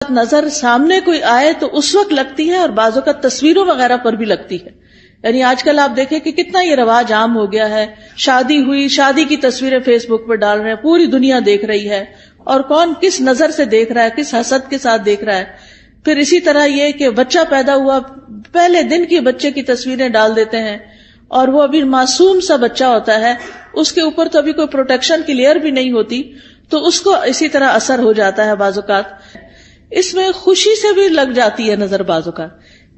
نظر سامنے کوئی آئے تو اس وقت لگتی ہے اور بعض اوقات تصویروں وغیرہ پر بھی لگتی ہے. یعنی آج کل آپ دیکھیں کہ کتنا یہ رواج عام ہو گیا ہے، شادی ہوئی، شادی کی تصویریں فیس بک پر ڈال رہے ہیں، پوری دنیا دیکھ رہی ہے، اور کون کس نظر سے دیکھ رہا ہے، کس حسد کے ساتھ دیکھ رہا ہے. پھر اسی طرح یہ کہ بچہ پیدا ہوا، پہلے دن کے بچے کی تصویریں ڈال دیتے ہیں، اور وہ ابھی معصوم سا بچہ ہوتا ہے، اس کے اوپر تو ابھی کوئی پروٹیکشن کی لیئر بھی نہیں ہوتی، تو اس کو اسی طرح اثر ہو جاتا ہے. بعض اوقات اس میں خوشی سے بھی لگ جاتی ہے نظر، بعض اوقات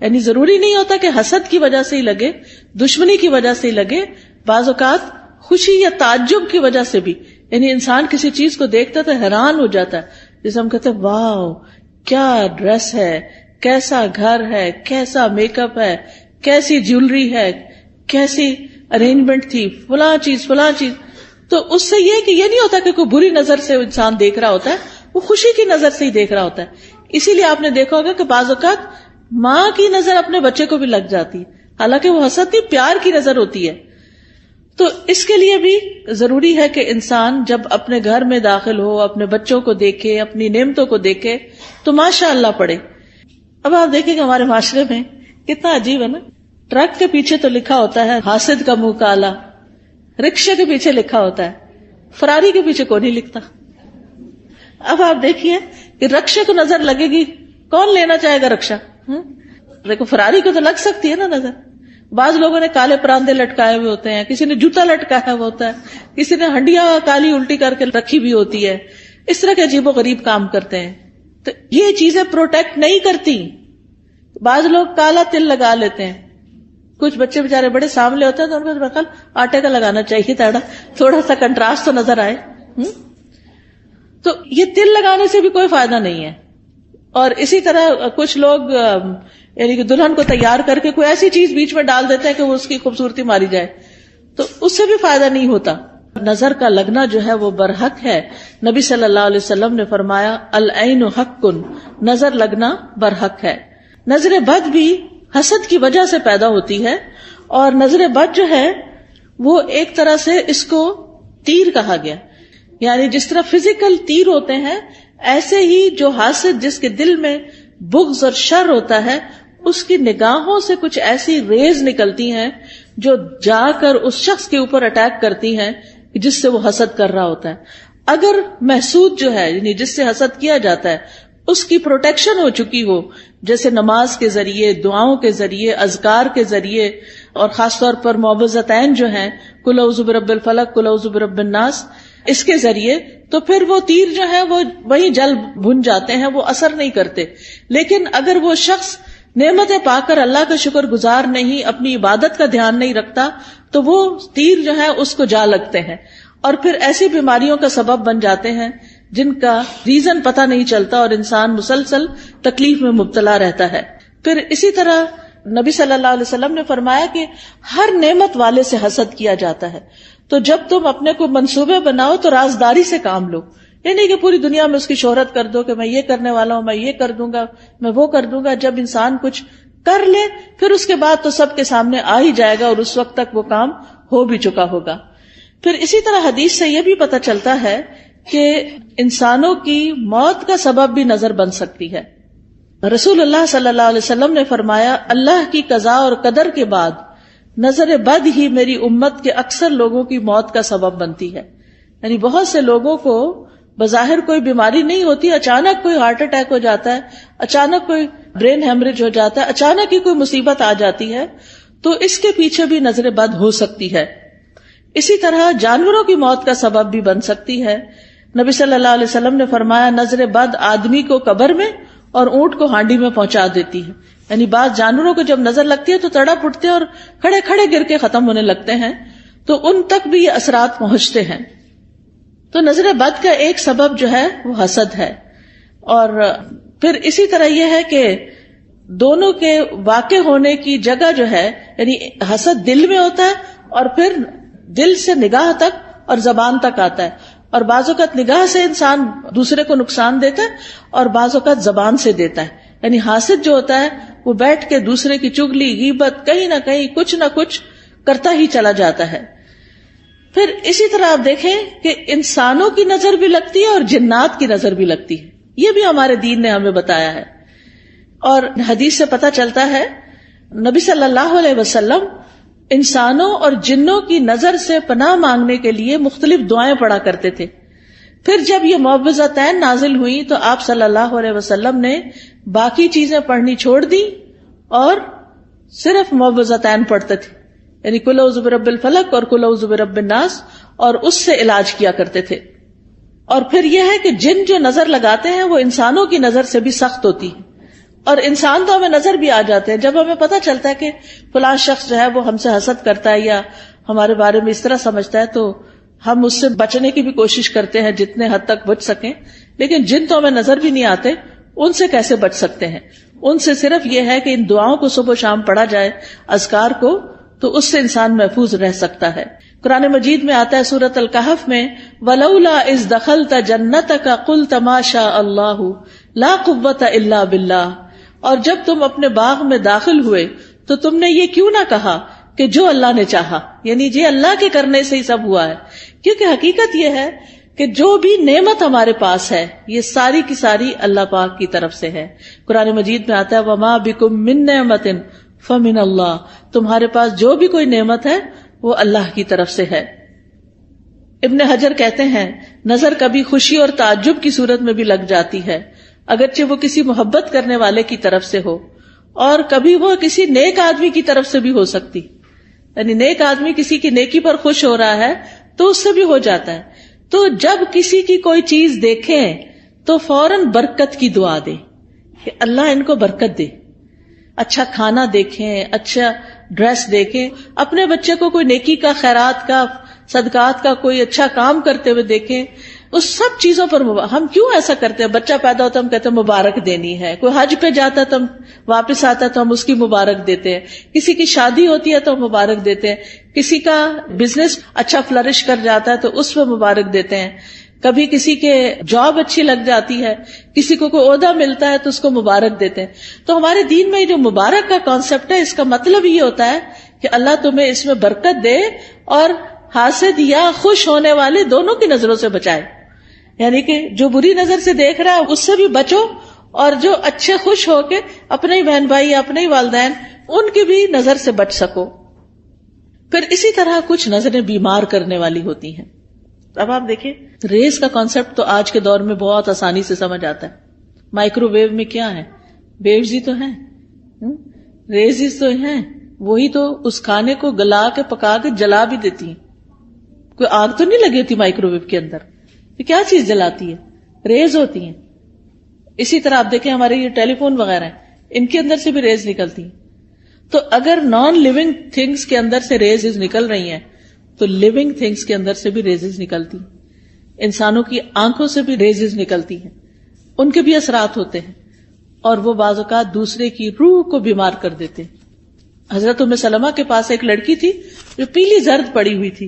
یعنی ضروری نہیں ہوتا کہ حسد کی وجہ سے ہی لگے، دشمنی کی وجہ سے ہی لگے، بعض اوقات خوشی یا تعجب کی وجہ سے بھی. یعنی انسان کسی چیز کو دیکھتا تو حیران ہو جاتا ہے، جیسے ہم کہتے ہیں واو کیا ڈریس ہے، کیسا گھر ہے، کیسا میک اپ ہے، کیسی جیولری ہے، کیسی ارینجمنٹ تھی، فلاں چیز. تو اس سے یہ کہ یہ نہیں ہوتا کہ کوئی بری نظر سے انسان دیکھ رہا ہوتا ہے، وہ خوشی کی نظر سے ہی دیکھ رہا ہوتا ہے. اسی لیے آپ نے دیکھا ہوگا کہ بعض اوقات ماں کی نظر اپنے بچے کو بھی لگ جاتی ہے، حالانکہ وہ حسد نہیں، پیار کی نظر ہوتی ہے. تو اس کے لیے بھی ضروری ہے کہ انسان جب اپنے گھر میں داخل ہو، اپنے بچوں کو دیکھے، اپنی نعمتوں کو دیکھے تو ماشاء اللہ پڑھے. اب آپ دیکھیں کہ ہمارے معاشرے میں کتنا عجیب ہے نا، ٹرک کے پیچھے تو لکھا ہوتا ہے حاسد کا منہ کالا، رکشے کے پیچھے لکھا ہوتا ہے، فراری کے پیچھے کون نہیں لکھتا. اب آپ دیکھیے کہ رکشے کو نظر لگے گی، کون لینا چاہے گا رکشا؟ دیکھو فراری کو تو لگ سکتی ہے نا نظر. بعض لوگوں نے کالے پراندے لٹکائے ہوئے ہوتے ہیں، کسی نے جوتا لٹکایا ہوا ہوتا ہے، کسی نے ہنڈیا کالی الٹی کر کے رکھی بھی ہوتی ہے. اس طرح کے عجیب و غریب کام کرتے ہیں. تو یہ چیزیں پروٹیکٹ نہیں کرتی. بعض لوگ کالا تل لگا لیتے ہیں، کچھ بچے بےچارے بڑے سامنے ہوتے ہیں تو ان کو آٹے کا لگانا چاہیے تھوڑا سا کنٹراسٹ تو نظر آئے. تو یہ تل لگانے سے بھی کوئی فائدہ نہیں ہے. اور اسی طرح کچھ لوگ یعنی کہ دلہن کو تیار کر کے کوئی ایسی چیز بیچ میں ڈال دیتے ہیں کہ وہ اس کی خوبصورتی ماری جائے، تو اس سے بھی فائدہ نہیں ہوتا. نظر کا لگنا جو ہے وہ برحق ہے. نبی صلی اللہ علیہ وسلم نے فرمایا العین حق، نظر لگنا برحق ہے. نظر بد بھی حسد کی وجہ سے پیدا ہوتی ہے، اور نظر بد جو ہے وہ ایک طرح سے اس کو تیر کہا گیا. یعنی جس طرح فزیکل تیر ہوتے ہیں، ایسے ہی جو حاسد جس کے دل میں بغض اور شر ہوتا ہے، اس کی نگاہوں سے کچھ ایسی ریز نکلتی ہیں جو جا کر اس شخص کے اوپر اٹیک کرتی ہیں جس سے وہ حسد کر رہا ہوتا ہے. اگر محسود جو ہے یعنی جس سے حسد کیا جاتا ہے اس کی پروٹیکشن ہو چکی ہو، جیسے نماز کے ذریعے، دعاؤں کے ذریعے، اذکار کے ذریعے، اور خاص طور پر معوذتین جو ہیں قل اعوذ برب الفلق، قل اعوذ برب الناس، اس کے ذریعے، تو پھر وہ تیر جو ہے وہ وہیں جل بھن جاتے ہیں، وہ اثر نہیں کرتے. لیکن اگر وہ شخص نعمتیں پا کر اللہ کا شکر گزار نہیں، اپنی عبادت کا دھیان نہیں رکھتا، تو وہ تیر جو ہے اس کو جا لگتے ہیں، اور پھر ایسی بیماریوں کا سبب بن جاتے ہیں جن کا ریزن پتہ نہیں چلتا، اور انسان مسلسل تکلیف میں مبتلا رہتا ہے. پھر اسی طرح نبی صلی اللہ علیہ وسلم نے فرمایا کہ ہر نعمت والے سے حسد کیا جاتا ہے. تو جب تم اپنے کو منصوبے بناؤ تو رازداری سے کام لو. یہ نہیں کہ پوری دنیا میں اس کی شہرت کر دو کہ میں یہ کرنے والا ہوں، میں یہ کر دوں گا، میں وہ کر دوں گا. جب انسان کچھ کر لے پھر اس کے بعد تو سب کے سامنے آ ہی جائے گا، اور اس وقت تک وہ کام ہو بھی چکا ہوگا. پھر اسی طرح حدیث سے یہ بھی پتہ چلتا ہے کہ انسانوں کی موت کا سبب بھی نظر بن سکتی ہے. رسول اللہ صلی اللہ علیہ وسلم نے فرمایا اللہ کی قضاء اور قدر کے بعد نظر بد ہی میری امت کے اکثر لوگوں کی موت کا سبب بنتی ہے. یعنی بہت سے لوگوں کو بظاہر کوئی بیماری نہیں ہوتی، اچانک کوئی ہارٹ اٹیک ہو جاتا ہے، اچانک کوئی برین ہیمریج ہو جاتا ہے، اچانک ہی کوئی مصیبت آ جاتی ہے، تو اس کے پیچھے بھی نظر بد ہو سکتی ہے. اسی طرح جانوروں کی موت کا سبب بھی بن سکتی ہے. نبی صلی اللہ علیہ وسلم نے فرمایا نظر بد آدمی کو قبر میں اور اونٹ کو ہانڈی میں پہنچا دیتی ہے. یعنی بعض جانوروں کو جب نظر لگتی ہے تو تڑپ اٹھتے ہیں اور کھڑے کھڑے گر کے ختم ہونے لگتے ہیں، تو ان تک بھی یہ اثرات پہنچتے ہیں. تو نظر بد کا ایک سبب جو ہے وہ حسد ہے. اور پھر اسی طرح یہ ہے کہ دونوں کے واقع ہونے کی جگہ جو ہے، یعنی حسد دل میں ہوتا ہے اور پھر دل سے نگاہ تک اور زبان تک آتا ہے. اور بعض اوقات نگاہ سے انسان دوسرے کو نقصان دیتا ہے اور بعض اوقات زبان سے دیتا ہے. یعنی حاسد جو ہوتا ہے وہ بیٹھ کے دوسرے کی چغلی، غیبت، کہیں نہ کہیں کچھ نہ کچھ کرتا ہی چلا جاتا ہے. پھر اسی طرح آپ دیکھیں کہ انسانوں کی نظر بھی لگتی ہے اور جنات کی نظر بھی لگتی ہے. یہ بھی ہمارے دین نے ہمیں بتایا ہے. اور حدیث سے پتہ چلتا ہے نبی صلی اللہ علیہ وسلم انسانوں اور جنوں کی نظر سے پناہ مانگنے کے لیے مختلف دعائیں پڑھا کرتے تھے. پھر جب یہ معوذتین نازل ہوئی تو آپ صلی اللہ علیہ وسلم نے باقی چیزیں پڑھنی چھوڑ دی اور صرف معوذتین پڑھتے تھے، یعنی قل اعوذ برب الفلق اور قل اعوذ برب الناس، اور اس سے علاج کیا کرتے تھے. اور پھر یہ ہے کہ جن جو نظر لگاتے ہیں وہ انسانوں کی نظر سے بھی سخت ہوتی ہے، اور انسان تو ہمیں نظر بھی آ جاتے ہیں. جب ہمیں پتہ چلتا ہے کہ فلاں شخص جو ہے وہ ہم سے حسد کرتا ہے یا ہمارے بارے میں اس طرح سمجھتا ہے تو ہم اس سے بچنے کی بھی کوشش کرتے ہیں جتنے حد تک بچ سکیں. لیکن جن تو ہمیں نظر بھی نہیں آتے ان سے کیسے بچ سکتے ہیں؟ ان سے صرف یہ ہے کہ ان دعاؤں کو صبح و شام پڑھا جائے، اذکار کو، تو اس سے انسان محفوظ رہ سکتا ہے. قرآن مجید میں آتا ہے سورۃ الکہف میں وَلَوْلَا إِذْ دَخَلْتَ جَنَّتَكَ قُلْتَ مَا شَاءَ اللَّهُ لَا قُوَّةَ إِلَّا بِاللَّهِ، اور جب تم اپنے باغ میں داخل ہوئے تو تم نے یہ کیوں نہ کہا کہ جو اللہ نے چاہا، یعنی یہ اللہ کے کرنے سے ہی سب ہوا ہے. کیونکہ حقیقت یہ ہے کہ جو بھی نعمت ہمارے پاس ہے یہ ساری کی ساری اللہ پاک کی طرف سے ہے. قرآن مجید میں آتا ہے وَمَا بِكُم مِّن نِّعْمَةٍ فَمِنَ اللَّهِ، تمہارے پاس جو بھی کوئی نعمت ہے وہ اللہ کی طرف سے ہے. ابن حجر کہتے ہیں نظر کبھی خوشی اور تعجب کی صورت میں بھی لگ جاتی ہے، اگرچہ وہ کسی محبت کرنے والے کی طرف سے ہو، اور کبھی وہ کسی نیک آدمی کی طرف سے بھی ہو سکتی، یعنی نیک آدمی کسی کی نیکی پر خوش ہو رہا ہے تو اس سے بھی ہو جاتا ہے. تو جب کسی کی کوئی چیز دیکھیں تو فوراً برکت کی دعا دیں کہ اللہ ان کو برکت دے. اچھا کھانا دیکھیں، اچھا ڈریس دیکھیں، اپنے بچے کو کوئی نیکی کا، خیرات کا، صدقات کا کوئی اچھا کام کرتے ہوئے دیکھیں. اس سب چیزوں پر ہم کیوں ایسا کرتے ہیں؟ بچہ پیدا ہوتا ہے ہم کہتے ہیں مبارک دینی ہے، کوئی حج پہ جاتا ہے تو ہم واپس آتا ہے تو ہم اس کی مبارک دیتے ہیں، کسی کی شادی ہوتی ہے تو ہم مبارک دیتے ہیں، کسی کا بزنس اچھا فلرش کر جاتا ہے تو اس پہ مبارک دیتے ہیں، کبھی کسی کے جاب اچھی لگ جاتی ہے، کسی کو کوئی عہدہ ملتا ہے تو اس کو مبارک دیتے ہیں. تو ہمارے دین میں جو مبارک کا کانسیپٹ ہے اس کا مطلب یہ ہوتا ہے کہ اللہ تمہیں اس میں برکت دے اور حاسد یا خوش ہونے والے دونوں کی نظروں سے بچائے. یعنی کہ جو بری نظر سے دیکھ رہا ہے اس سے بھی بچو، اور جو اچھے خوش ہو کے اپنے ہی بہن بھائی یا اپنے ہی والدین ان کی بھی نظر سے بچ سکو. پھر اسی طرح کچھ نظریں بیمار کرنے والی ہوتی ہیں. اب آپ دیکھیں ریز کا کانسیپٹ تو آج کے دور میں بہت آسانی سے سمجھ آتا ہے. مائکرو ویو میں کیا ہے؟ ویوز ہی تو ہیں، ریز تو ہیں، وہی تو اس کھانے کو گلا کے پکا کے جلا بھی دیتی ہیں. کوئی آگ تو نہیں لگی ہوتی مائکرو ویو کے اندر، یہ کیا چیز جلاتی ہے؟ ریز ہوتی ہیں. اسی طرح آپ دیکھیں ہمارے یہ ٹیلی فون وغیرہ ہیں، ان کے اندر سے بھی ریز نکلتی ہیں. تو اگر نان لیونگ تھنگس کے اندر سے ریز نکل رہی ہیں تو لیونگ تھنگس کے اندر سے بھی ریزز نکلتی ہیں. انسانوں کی آنکھوں سے بھی ریزز نکلتی ہیں، ان کے بھی اثرات ہوتے ہیں، اور وہ بعض اوقات دوسرے کی روح کو بیمار کر دیتے ہیں. حضرت ام سلمہ کے پاس ایک لڑکی تھی جو پیلی زرد پڑی ہوئی تھی،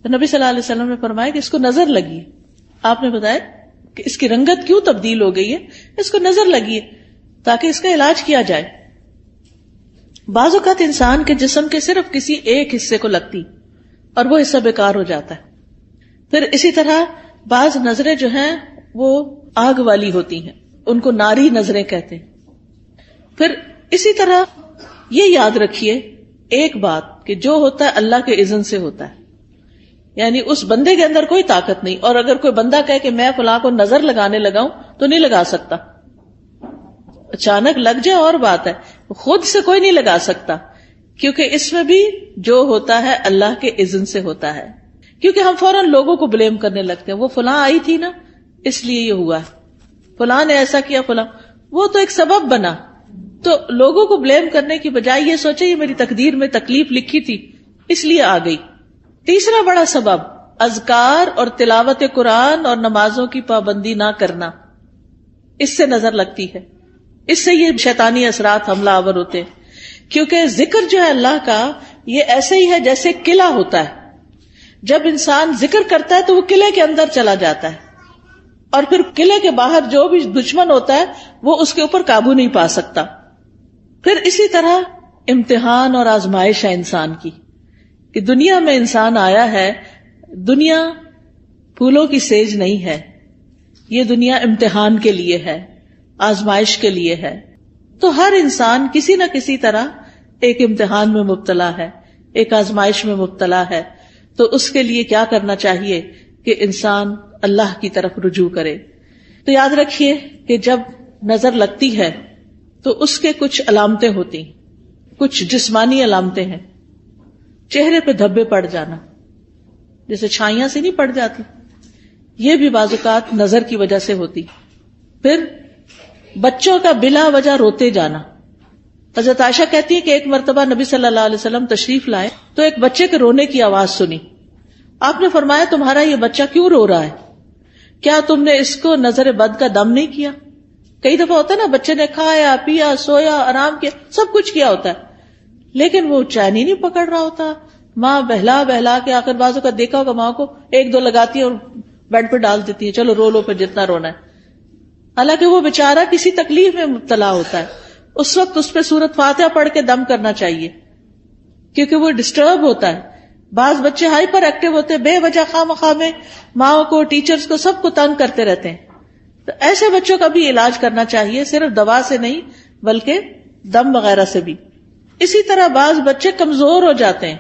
تو نبی صلی اللہ علیہ وسلم نے فرمایا کہ اس کو نظر لگی ہے. آپ نے بتایا کہ اس کی رنگت کیوں تبدیل ہو گئی ہے؟ اس کو نظر لگی ہے تاکہ اس کا علاج کیا جائے. بعض اوقات انسان کے جسم کے صرف کسی ایک حصے کو لگتی اور وہ حصہ بیکار ہو جاتا ہے. پھر اسی طرح بعض نظریں جو ہیں وہ آگ والی ہوتی ہیں، ان کو ناری نظریں کہتے ہیں. پھر اسی طرح یہ یاد رکھیے ایک بات کہ جو ہوتا ہے اللہ کے اذن سے ہوتا ہے، یعنی اس بندے کے اندر کوئی طاقت نہیں. اور اگر کوئی بندہ کہے کہ میں فلاں کو نظر لگانے لگاؤں تو نہیں لگا سکتا. اچانک لگ جائے اور بات ہے، خود سے کوئی نہیں لگا سکتا، کیونکہ اس میں بھی جو ہوتا ہے اللہ کے اذن سے ہوتا ہے. کیونکہ ہم فوراً لوگوں کو بلیم کرنے لگتے ہیں، وہ فلاں آئی تھی نا اس لیے یہ ہوا ہے، فلاں نے ایسا کیا، فلاں وہ تو ایک سبب بنا. تو لوگوں کو بلیم کرنے کی بجائے یہ سوچے یہ میری تقدیر میں تکلیف لکھی تھی اس لیے آ گئی. تیسرا بڑا سبب اذکار اور تلاوت قرآن اور نمازوں کی پابندی نہ کرنا، اس سے نظر لگتی ہے، اس سے یہ شیطانی اثرات حملہ آور ہوتے ہیں. کیونکہ ذکر جو ہے اللہ کا یہ ایسے ہی ہے جیسے قلعہ ہوتا ہے. جب انسان ذکر کرتا ہے تو وہ قلعے کے اندر چلا جاتا ہے، اور پھر قلعے کے باہر جو بھی دشمن ہوتا ہے وہ اس کے اوپر قابو نہیں پا سکتا. پھر اسی طرح امتحان اور آزمائش ہے انسان کی، کہ دنیا میں انسان آیا ہے، دنیا پھولوں کی سیج نہیں ہے. یہ دنیا امتحان کے لیے ہے، آزمائش کے لیے ہے. تو ہر انسان کسی نہ کسی طرح ایک امتحان میں مبتلا ہے، ایک آزمائش میں مبتلا ہے. تو اس کے لیے کیا کرنا چاہیے کہ انسان اللہ کی طرف رجوع کرے. تو یاد رکھیے کہ جب نظر لگتی ہے تو اس کے کچھ علامتیں ہوتی ہیں، کچھ جسمانی علامتیں ہیں. چہرے پہ دھبے پڑ جانا، جیسے چھائیاں سے نہیں پڑ جاتی، یہ بھی بعض اوقات نظر کی وجہ سے ہوتی. پھر بچوں کا بلا وجہ روتے جانا. حضرت عائشہ کہتی ہے کہ ایک مرتبہ نبی صلی اللہ علیہ وسلم تشریف لائے تو ایک بچے کے رونے کی آواز سنی. آپ نے فرمایا تمہارا یہ بچہ کیوں رو رہا ہے؟ کیا تم نے اس کو نظر بد کا دم نہیں کیا؟ کئی دفعہ ہوتا ہے نا، بچے نے کھایا پیا سویا آرام کیا سب کچھ کیا ہوتا ہے لیکن وہ چین ہی نہیں پکڑ رہا ہوتا. ماں بہلا بہلا کے آخر بازو کا دیکھا ہوگا ماں کو ایک دو لگاتی ہے اور بیڈ پہ ڈال دیتی ہے، چلو رو لو پھر جتنا رونا ہے. حالانکہ وہ بےچارہ کسی تکلیف میں مبتلا ہوتا ہے، اس وقت اس پہ سورت فاتحہ پڑھ کے دم کرنا چاہیے کیونکہ وہ ڈسٹرب ہوتا ہے. بعض بچے ہائپر ایکٹیو ہوتے ہیں، بے وجہ خواہ مخواہ میں ماں کو ٹیچرز کو سب کو تنگ کرتے رہتے ہیں. تو ایسے بچوں کا بھی علاج کرنا چاہیے، صرف دوا سے نہیں بلکہ دم وغیرہ سے بھی. اسی طرح بعض بچے کمزور ہو جاتے ہیں،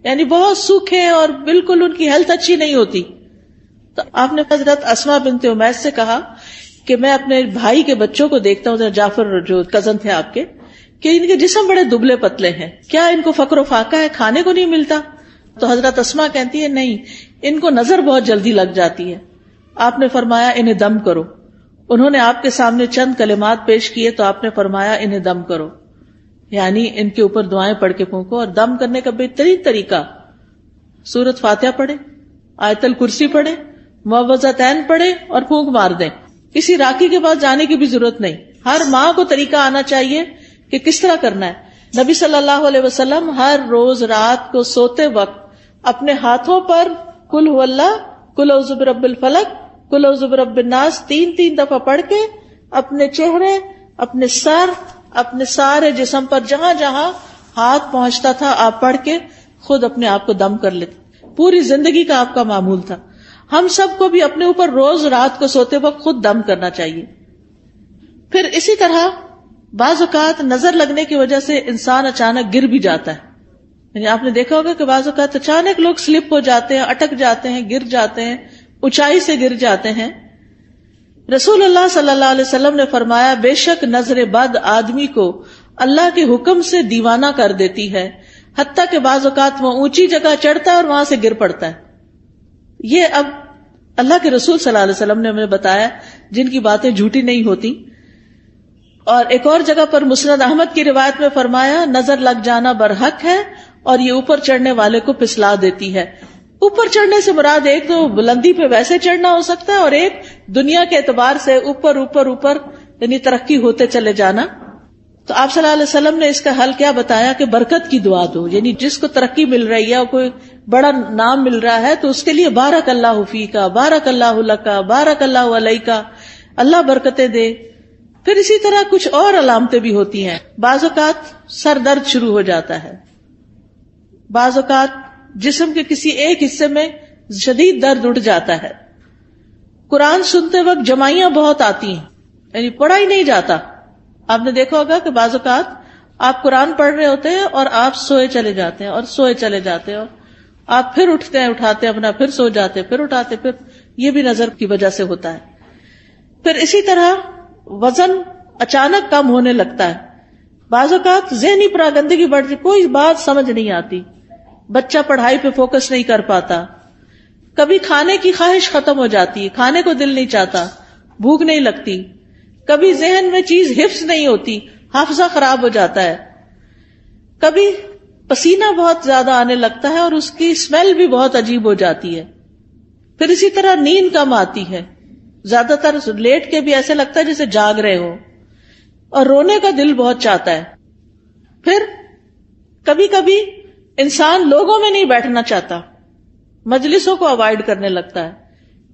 یعنی بہت سوکھے اور بالکل ان کی ہیلتھ اچھی نہیں ہوتی. تو آپ نے حضرت اسماء بنت امیس سے کہا کہ میں اپنے بھائی کے بچوں کو دیکھتا ہوں، جعفر جو کزن تھے آپ کے، کہ ان کے جسم بڑے دبلے پتلے ہیں، کیا ان کو فقر و فاقہ ہے، کھانے کو نہیں ملتا؟ تو حضرت اسماء کہتی ہے نہیں، ان کو نظر بہت جلدی لگ جاتی ہے. آپ نے فرمایا انہیں دم کرو. انہوں نے آپ کے سامنے چند کلمات پیش کیے تو آپ نے فرمایا انہیں دم کرو، یعنی ان کے اوپر دعائیں پڑھ کے پھونکو. اور دم کرنے کا بہترین طریقہ سورت فاتحہ پڑھے، آیت الکرسی پڑھے، معوذتین پڑھے اور پھونک مار دیں. کسی راکی کے پاس جانے کی بھی ضرورت نہیں. ہر ماں کو طریقہ آنا چاہیے کہ کس طرح کرنا ہے. نبی صلی اللہ علیہ وسلم ہر روز رات کو سوتے وقت اپنے ہاتھوں پر قل هو اللہ، قل اعوذ برب الفلق، قل اعوذ برب الناس 3 دفعہ پڑھ کے اپنے چہرے، اپنے سر، اپنے سارے جسم پر جہاں جہاں ہاتھ پہنچتا تھا آپ پڑھ کے خود اپنے آپ کو دم کر لیتے. پوری زندگی کا آپ کا معمول تھا. ہم سب کو بھی اپنے اوپر روز رات کو سوتے وقت خود دم کرنا چاہیے. پھر اسی طرح بعض اوقات نظر لگنے کی وجہ سے انسان اچانک گر بھی جاتا ہے. یعنی آپ نے دیکھا ہوگا کہ بعض اوقات اچانک لوگ سلپ ہو جاتے ہیں، اٹک جاتے ہیں، گر جاتے ہیں، اونچائی سے گر جاتے ہیں. رسول اللہ صلی اللہ علیہ وسلم نے فرمایا بے شک نظر بد آدمی کو اللہ کے حکم سے دیوانہ کر دیتی ہے، حتیٰ کہ بعض اوقات وہ اونچی جگہ چڑھتا ہے اور وہاں سے گر پڑتا ہے. یہ اب اللہ کے رسول صلی اللہ علیہ وسلم نے ہمیں بتایا جن کی باتیں جھوٹی نہیں ہوتی. اور ایک اور جگہ پر مسند احمد کی روایت میں فرمایا نظر لگ جانا برحق ہے اور یہ اوپر چڑھنے والے کو پھسلا دیتی ہے. اوپر چڑھنے سے مراد ایک تو بلندی پہ ویسے چڑھنا ہو سکتا ہے اور ایک دنیا کے اعتبار سے اوپر اوپر اوپر یعنی ترقی ہوتے چلے جانا. تو آپ صلی اللہ علیہ وسلم نے اس کا حل کیا بتایا کہ برکت کی دعا دو. یعنی جس کو ترقی مل رہی ہے اور کوئی بڑا نام مل رہا ہے تو اس کے لیے بارک اللہ فیکا، بارک اللہ لکا، بارک اللہ علیکا، اللہ برکتیں دے. پھر اسی طرح کچھ اور علامتیں بھی ہوتی ہیں. بعض اوقات سر درد شروع ہو جاتا ہے، بعض اوقات جسم کے کسی ایک حصے میں شدید درد اٹھ جاتا ہے. قرآن سنتے وقت جمائیاں بہت آتی ہیں، یعنی پڑھا ہی نہیں جاتا. آپ نے دیکھا ہوگا کہ بعض اوقات آپ قرآن پڑھ رہے ہوتے ہیں اور آپ سوئے چلے جاتے ہیں اور سوئے چلے جاتے ہیں اور آپ پھر اٹھتے ہیں، اٹھاتے ہیں اپنا، پھر سو جاتے ہیں، پھر اٹھاتے، پھر یہ بھی نظر کی وجہ سے ہوتا ہے. پھر اسی طرح وزن اچانک کم ہونے لگتا ہے. بعض اوقات ذہنی پراگندگی بڑھتی، کوئی بات سمجھ نہیں آتی، بچہ پڑھائی پہ فوکس نہیں کر پاتا. کبھی کھانے کی خواہش ختم ہو جاتی ہے، کھانے کو دل نہیں چاہتا، بھوک نہیں لگتی. کبھی ذہن میں چیز حفظ نہیں ہوتی، حافظہ خراب ہو جاتا ہے. کبھی پسینہ بہت زیادہ آنے لگتا ہے اور اس کی اسمیل بھی بہت عجیب ہو جاتی ہے. پھر اسی طرح نیند کم آتی ہے، زیادہ تر لیٹ کے بھی ایسے لگتا ہے جیسے جاگ رہے ہو، اور رونے کا دل بہت چاہتا ہے. پھر کبھی کبھی انسان لوگوں میں نہیں بیٹھنا چاہتا، مجلسوں کو اوائڈ کرنے لگتا ہے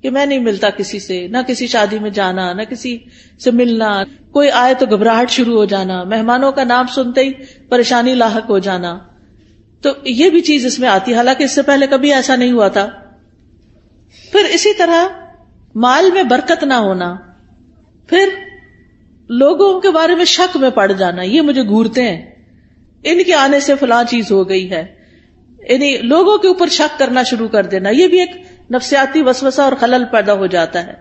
کہ میں نہیں ملتا کسی سے، نہ کسی شادی میں جانا، نہ کسی سے ملنا. کوئی آئے تو گھبراہٹ شروع ہو جانا، مہمانوں کا نام سنتے ہی پریشانی لاحق ہو جانا. تو یہ بھی چیز اس میں آتی ہے، حالانکہ اس سے پہلے کبھی ایسا نہیں ہوا تھا. پھر اسی طرح مال میں برکت نہ ہونا، پھر لوگوں کے بارے میں شک میں پڑ جانا، یہ مجھے گھورتے ہیں، ان کے آنے سے فلاں چیز ہو گئی ہے، یعنی لوگوں کے اوپر شک کرنا شروع کر دینا، یہ بھی ایک نفسیاتی وسوسہ اور خلل پیدا ہو جاتا ہے۔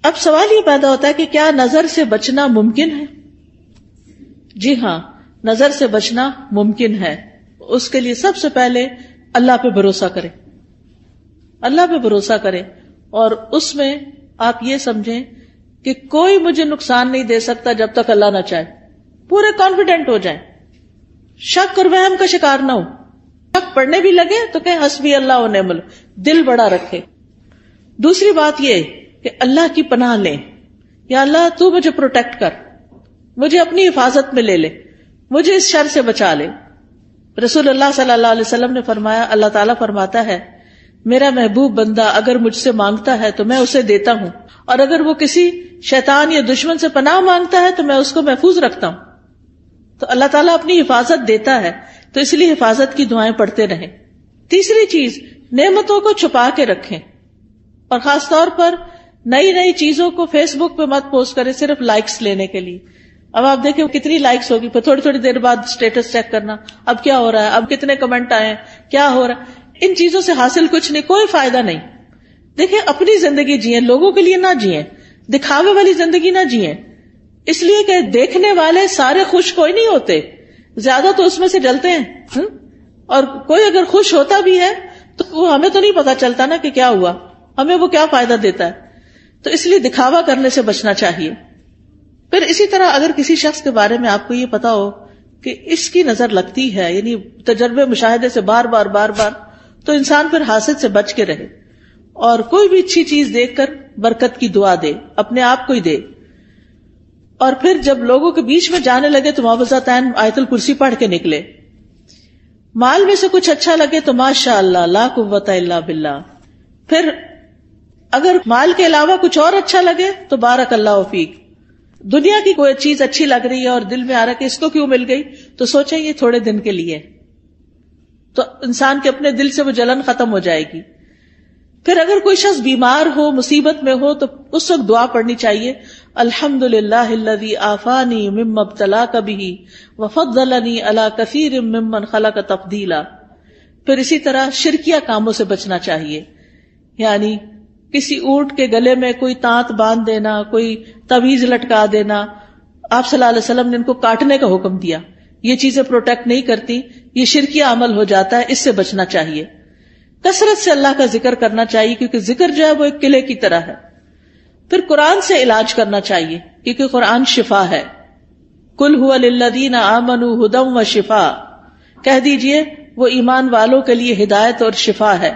اب سوال یہ پیدا ہوتا ہے کہ کیا نظر سے بچنا ممکن ہے؟ جی ہاں، نظر سے بچنا ممکن ہے۔ اس کے لیے سب سے پہلے اللہ پہ بھروسہ کرے، اللہ پہ بھروسہ کرے، اور اس میں آپ یہ سمجھیں کہ کوئی مجھے نقصان نہیں دے سکتا جب تک اللہ نہ چاہے، پورے کانفیڈنٹ ہو جائیں، شک اور وہم کا شکار نہ ہو، شک پڑھنے بھی لگے تو کہیں حسبی اللہ و نعم الوکیل، دل بڑا رکھے۔ دوسری بات یہ کہ اللہ کی پناہ لیں، یا اللہ تو مجھے پروٹیکٹ کر، مجھے اپنی حفاظت میں لے لے، مجھے اس شر سے بچا لے۔ رسول اللہ صلی اللہ علیہ وسلم نے فرمایا، اللہ تعالیٰ فرماتا ہے میرا محبوب بندہ اگر مجھ سے مانگتا ہے تو میں اسے دیتا ہوں، اور اگر وہ کسی شیطان یا دشمن سے پناہ مانگتا ہے تو میں اس کو محفوظ رکھتا ہوں۔ تو اللہ تعالیٰ اپنی حفاظت دیتا ہے، تو اس لیے حفاظت کی دعائیں پڑھتے رہیں۔ تیسری چیز، نعمتوں کو چھپا کے رکھیں، اور خاص طور پر نئی نئی چیزوں کو فیس بک پہ مت پوسٹ کریں صرف لائکس لینے کے لیے۔ اب آپ دیکھیں کتنی لائکس ہوگی، پھر تھوڑی تھوڑی دیر بعد سٹیٹس چیک کرنا، اب کیا ہو رہا ہے، اب کتنے کمنٹ آئے ہیں، کیا ہو رہا ہے۔ ان چیزوں سے حاصل کچھ نہیں، کوئی فائدہ نہیں۔ دیکھیں اپنی زندگی جئیں، لوگوں کے لیے نہ جئیں، دکھاوے والی زندگی نہ جئیں، اس لیے کہ دیکھنے والے سارے خوش کوئی نہیں ہوتے، زیادہ تو اس میں سے جلتے ہیں، اور کوئی اگر خوش ہوتا بھی ہے تو وہ ہمیں تو نہیں پتا چلتا نا کہ کیا ہوا، ہمیں وہ کیا فائدہ دیتا ہے۔ تو اس لیے دکھاوا کرنے سے بچنا چاہیے۔ پھر اسی طرح اگر کسی شخص کے بارے میں آپ کو یہ پتا ہو کہ اس کی نظر لگتی ہے، یعنی تجربے مشاہدے سے بار بار تو انسان پھر حاسد سے بچ کے رہے، اور کوئی بھی اچھی چیز دیکھ کر برکت کی دعا دے، اپنے آپ کو ہی دے۔ اور پھر جب لوگوں کے بیچ میں جانے لگے تو معوذتین آیت الکرسی پڑھ کے نکلے۔ مال میں سے کچھ اچھا لگے تو ماشاء اللہ لا قوت الا باللہ۔ پھر اگر مال کے علاوہ کچھ اور اچھا لگے تو بارک اللہ فیک۔ دنیا کی کوئی چیز اچھی لگ رہی ہے اور دل میں آ رہا ہے کہ اس کو کیوں مل گئی، تو سوچیں یہ تھوڑے دن کے لیے، تو انسان کے اپنے دل سے وہ جلن ختم ہو جائے گی۔ پھر اگر کوئی شخص بیمار ہو، مصیبت میں ہو، تو اس وقت دعا پڑھنی چاہیے، الحمدللہ الذی عافانی مما ابتلاک بہ وفضلنی علی کثیر ممن خلق تفضیلا۔ پھر اسی طرح شرکیہ کاموں سے بچنا چاہیے، یعنی کسی اونٹ کے گلے میں کوئی تانت باندھ دینا، کوئی تعویذ لٹکا دینا۔ آپ صلی اللہ علیہ وسلم نے ان کو کاٹنے کا حکم دیا، یہ چیزیں پروٹیکٹ نہیں کرتی، یہ شرکیہ عمل ہو جاتا ہے، اس سے بچنا چاہیے۔ کثرت سے اللہ کا ذکر کرنا چاہیے، کیونکہ ذکر جو ہے وہ ایک قلعے کی طرح ہے۔ پھر قرآن سے علاج کرنا چاہیے، کیونکہ قرآن شفا ہے۔ قل ھو للذین آمنوا ھدی وشفاء، کہہ دیجئے وہ ایمان والوں کے لیے ہدایت اور شفا ہے۔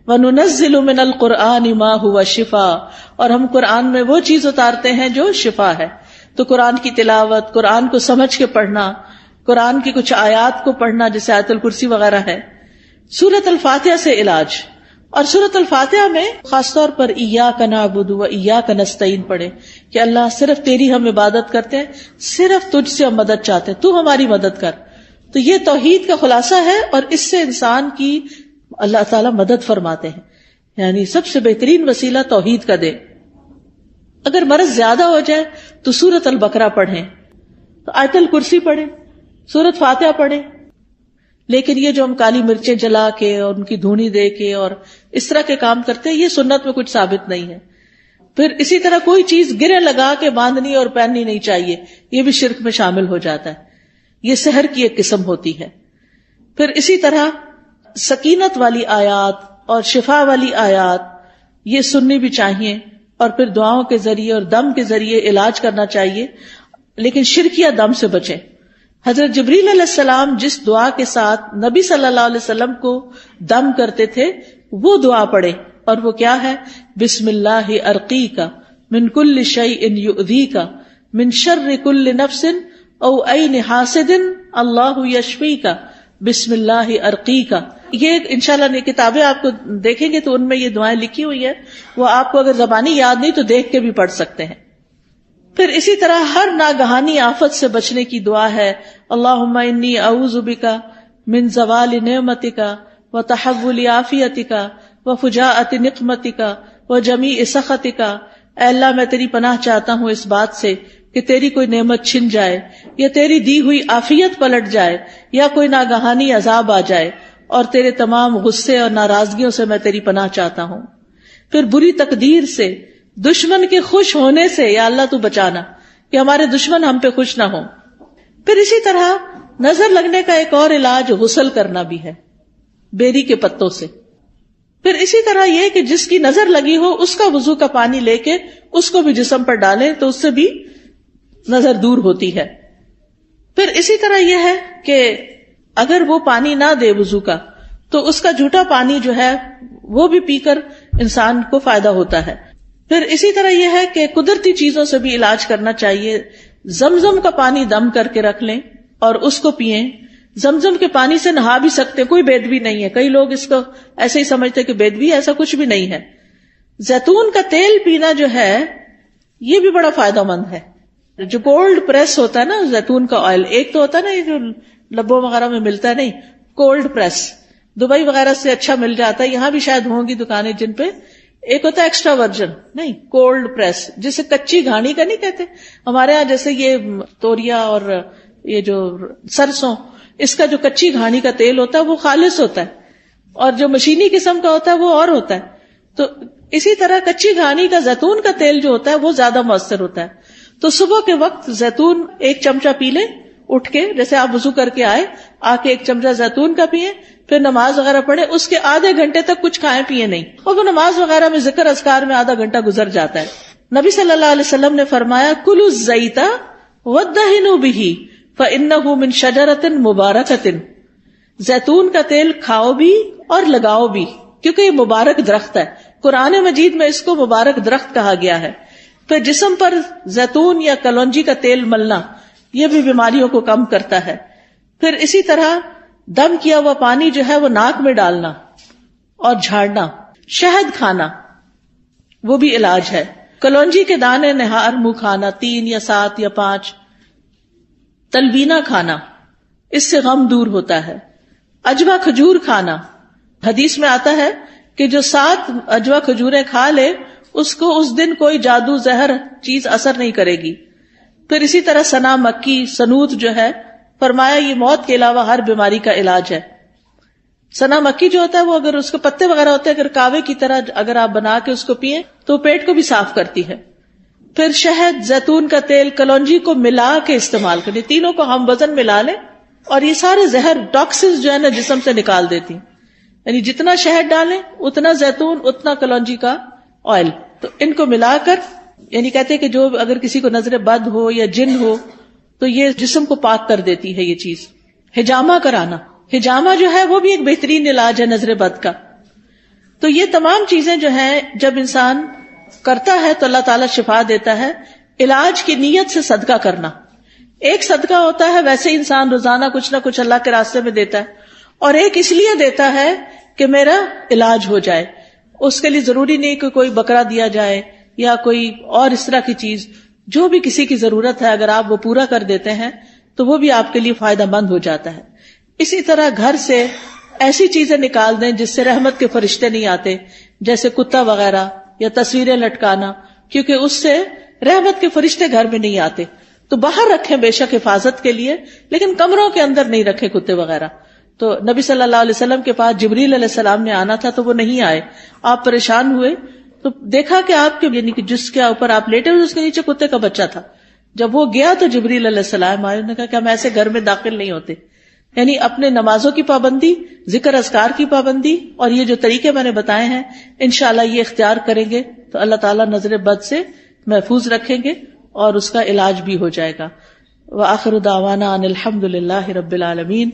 وَنُنَزِّلُ مِنَ الْقُرْآنِ مَا هُوَ شِفَاء، اور ہم قرآن میں وہ چیز اتارتے ہیں جو شفا ہے۔ تو قرآن کی تلاوت، قرآن کو سمجھ کے پڑھنا، قرآن کی کچھ آیات کو پڑھنا جیسے آیت الکرسی وغیرہ ہے۔ سورۃ الفاتحہ سے علاج، اور سورۃ الفاتحہ میں خاص طور پر ایاک نعبد و ایاک نستعین پڑھے کہ اللہ صرف تیری ہم عبادت کرتے ہیں، صرف تجھ سے ہم مدد چاہتے ہیں، تو ہماری مدد کر۔ تو یہ توحید کا خلاصہ ہے، اور اس سے انسان کی اللہ تعالیٰ مدد فرماتے ہیں، یعنی سب سے بہترین وسیلہ توحید کا دے۔ اگر مرض زیادہ ہو جائے تو سورۃ البقرہ پڑھیں، تو آیت الکرسی پڑھیں، سورۃ فاتحہ پڑھیں۔ لیکن یہ جو ہم کالی مرچیں جلا کے اور ان کی دھونی دے کے اور اس طرح کے کام کرتے ہیں، یہ سنت میں کچھ ثابت نہیں ہے۔ پھر اسی طرح کوئی چیز گرے لگا کے باندھنی اور پہننی نہیں چاہیے، یہ بھی شرک میں شامل ہو جاتا ہے، یہ سحر کی ایک قسم ہوتی ہے۔ پھر اسی طرح سکینت والی آیات اور شفا والی آیات یہ سننی بھی چاہیے، اور پھر دعاؤں کے ذریعے اور دم کے ذریعے علاج کرنا چاہیے، لیکن شرکیہ دم سے بچیں۔ حضرت جبریل علیہ السلام جس دعا کے ساتھ نبی صلی اللہ علیہ وسلم کو دم کرتے تھے وہ دعا پڑھے، اور وہ کیا ہے؟ بسم اللہ ارقیک من کل شیء یؤذیک من شر کل نفس او عین حاسد اللہ یشفیک بسم اللہ ارقیک۔ یہ انشاءاللہ کتابیں آپ کو دیکھیں گے تو ان میں یہ دعائیں لکھی ہوئی ہیں، وہ آپ کو اگر زبانی یاد نہیں تو دیکھ کے بھی پڑھ سکتے ہیں۔ پھر اسی طرح ہر ناگہانی آفت سے بچنے کی دعا ہے، اللہم انی اعوذ بک من زوال نعمتک وتحول عافیتک وفجاءۃ نقمتک وجمیع سخطک، اے اللہ میں تیری پناہ چاہتا ہوں اس بات سے کہ تیری کوئی نعمت چھن جائے یا تیری دی ہوئی عافیت پلٹ جائے یا کوئی ناگہانی عذاب آ جائے، اور تیرے تمام غصے اور ناراضگیوں سے میں تیری پناہ چاہتا ہوں۔ پھر بری تقدیر سے، دشمن کے خوش ہونے سے یا اللہ تو بچانا کہ ہمارے دشمن ہم پہ خوش نہ ہوں۔ پھر اسی طرح نظر لگنے کا ایک اور علاج غسل کرنا بھی ہے بیری کے پتوں سے۔ پھر اسی طرح یہ کہ جس کی نظر لگی ہو اس کا وضو کا پانی لے کے اس کو بھی جسم پر ڈالیں تو اس سے بھی نظر دور ہوتی ہے۔ پھر اسی طرح یہ ہے کہ اگر وہ پانی نہ دے وضو کا تو اس کا جھوٹا پانی جو ہے وہ بھی پی کر انسان کو فائدہ ہوتا ہے۔ پھر اسی طرح یہ ہے کہ قدرتی چیزوں سے بھی علاج کرنا چاہیے۔ زمزم کا پانی دم کر کے رکھ لیں اور اس کو پئیں۔ زمزم کے پانی سے نہا بھی سکتے، کوئی بیدبی نہیں ہے۔ کئی لوگ اس کو ایسے ہی سمجھتے کہ بیدبی، ایسا کچھ بھی نہیں ہے۔ زیتون کا تیل پینا جو ہے یہ بھی بڑا فائدہ مند ہے۔ جو کولڈ پریس ہوتا ہے نا زیتون کا آئل، ایک تو ہوتا ہے نا یہ جو لبوں وغیرہ میں ملتا ہے، نہیں کولڈ پریس دبئی وغیرہ سے اچھا مل جاتا ہے، یہاں بھی شاید ہوں گی دکانیں جن پہ۔ ایک ہوتا ہے ایکسٹرا ورجن، نہیں کولڈ پریس، جسے کچی گھاڑی کا نہیں کہتے ہمارے ہاں، جیسے یہ توریا اور یہ جو سرسوں، اس کا جو کچی گھاڑی کا تیل ہوتا ہے وہ خالص ہوتا ہے، اور جو مشینی قسم کا ہوتا ہے وہ اور ہوتا ہے۔ تو اسی طرح کچی گھاڑی کا زیتون کا تیل جو ہوتا ہے وہ زیادہ مؤثر ہوتا ہے۔ تو صبح کے وقت زیتون ایک چمچہ پی لیں اٹھ کے، جیسے آپ وضو کر کے آئے، آ کے ایک چمچہ زیتون کا پیئیں، پھر نماز وغیرہ پڑھیں، اس کے آدھے گھنٹے تک کچھ کھائیں پیئے نہیں، اور وہ نماز وغیرہ میں ذکر اذکار میں آدھا گھنٹہ گزر جاتا ہے۔ نبی صلی اللہ علیہ وسلم نے فرمایا کلوا الزیت وادہنوا بہ فإنہ من شجرۃ مبارکۃ، زیتون کا تیل کھاؤ بھی اور لگاؤ بھی، کیونکہ یہ مبارک درخت ہے۔ قرآن مجید میں اس کو مبارک درخت کہا گیا ہے۔ پھر جسم پر زیتون یا کلونجی کا تیل ملنا یہ بھی بیماریوں کو کم کرتا ہے۔ پھر اسی طرح دم کیا ہوا پانی جو ہے وہ ناک میں ڈالنا اور جھاڑنا، شہد کھانا وہ بھی علاج ہے۔ کلونجی کے دانے نہار منہ کھانا 3 یا 7 یا 5، تلبینہ کھانا، اس سے غم دور ہوتا ہے۔ اجوا کھجور کھانا، حدیث میں آتا ہے کہ جو 7 اجوا کھجوریں کھا لے اس کو اس دن کوئی جادو زہر چیز اثر نہیں کرے گی۔ پھر اسی طرح سنا مکی، سنوت جو ہے فرمایا یہ موت کے علاوہ ہر بیماری کا علاج ہے۔ سنا مکی جو ہوتا ہے وہ اگر اس کے پتے وغیرہ ہوتے ہیں، اگر کاوے کی طرح اگر آپ بنا کے اس کو پیئیں تو پیٹ کو بھی صاف کرتی ہے۔ پھر شہد، زیتون کا تیل، کلونجی کو ملا کے استعمال کریں، تینوں کو ہم وزن ملا لیں، اور یہ سارے زہر ٹاکسز جو ہے نا جسم سے نکال دیتی، یعنی جتنا شہد ڈالیں اتنا زیتون اتنا کلونجی کا آئل، تو ان کو ملا کر، یعنی کہتے ہیں کہ جو اگر کسی کو نظر بد ہو یا جن ہو تو یہ جسم کو پاک کر دیتی ہے یہ چیز۔ حجامہ کرانا، حجامہ جو ہے وہ بھی ایک بہترین علاج ہے نظر بد کا۔ تو یہ تمام چیزیں جو ہیں جب انسان کرتا ہے تو اللہ تعالیٰ شفا دیتا ہے۔ علاج کی نیت سے صدقہ کرنا، ایک صدقہ ہوتا ہے ویسے انسان روزانہ کچھ نہ کچھ اللہ کے راستے میں دیتا ہے، اور ایک اس لیے دیتا ہے کہ میرا علاج ہو جائے۔ اس کے لیے ضروری نہیں کہ کوئی بکرا دیا جائے یا کوئی اور اس طرح کی چیز، جو بھی کسی کی ضرورت ہے اگر آپ وہ پورا کر دیتے ہیں تو وہ بھی آپ کے لیے فائدہ مند ہو جاتا ہے۔ اسی طرح گھر سے ایسی چیزیں نکال دیں جس سے رحمت کے فرشتے نہیں آتے، جیسے کتا وغیرہ یا تصویریں لٹکانا، کیونکہ اس سے رحمت کے فرشتے گھر میں نہیں آتے۔ تو باہر رکھیں بے شک حفاظت کے لیے، لیکن کمروں کے اندر نہیں رکھیں کتے وغیرہ۔ تو نبی صلی اللہ علیہ وسلم کے پاس جبریل علیہ السلام نے آنا تھا تو وہ نہیں آئے، آپ پریشان ہوئے تو دیکھا کہ آپ کے یعنی کہ جس کے اوپر آپ لیٹے ہوئے اس کے نیچے کتے کا بچہ تھا۔ جب وہ گیا تو جبریل علیہ السلام آئے، انہوں نے کہا کہ ہم ایسے گھر میں داخل نہیں ہوتے۔ یعنی اپنے نمازوں کی پابندی، ذکر اذکار کی پابندی، اور یہ جو طریقے میں نے بتائے ہیں انشاءاللہ یہ اختیار کریں گے تو اللہ تعالیٰ نظر بد سے محفوظ رکھیں گے اور اس کا علاج بھی ہو جائے گا۔ وآخر دعوانا ان الحمد للہ رب العالمین۔